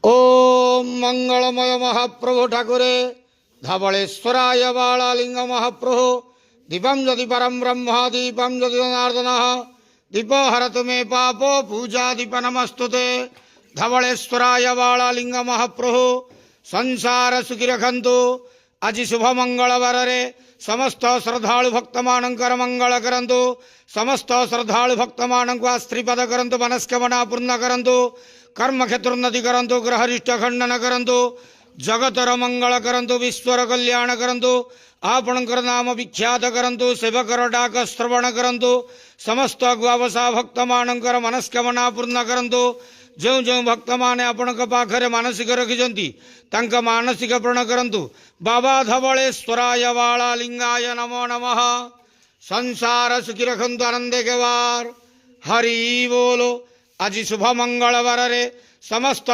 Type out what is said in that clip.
ओम मंगलमय महाप्रभु ठाकुरे धवलेश्वराय बालालिंग महाप्रभु दीपम यदि परम ब्रह्म दीपम यदि जनार्दन दीप हरतु मे पाप पूजा दीप नमस्तुते धवलेश्वराय बालालिंग महाप्रभु संसार सुखी रखंतु आज शुभ मंगलवार रे समस्त श्रद्धालु भक्त मानकर मंगल करंतु समस्त श्रद्धालु भक्त मान आस्त्रीपद करंतु मनस्कामना पूर्ण करंतु कर्म क्षेत्रोन्नति करंतु ग्रहरिष्ट खंडन करंतु जगतर मंगल करंतु विश्वर कल्याण करंतु आपणकर नाम विख्यात करंतु सेवकर डाक श्रवण करंतु समस्त गुआवसा भक्त मानकर मनस्कामना पूर्ण करंतु जो जो भक्त माने आपणक पाखरे मानसिक रखिजंती तांक मानसिक पूर्ण करंतु बाबा धवलेश्वराय बालालिंगाय नमो नमः संसार सुखी रखंतु आनंदे के वार हरि बोलो आज शुभ मंगलवार रे समस्त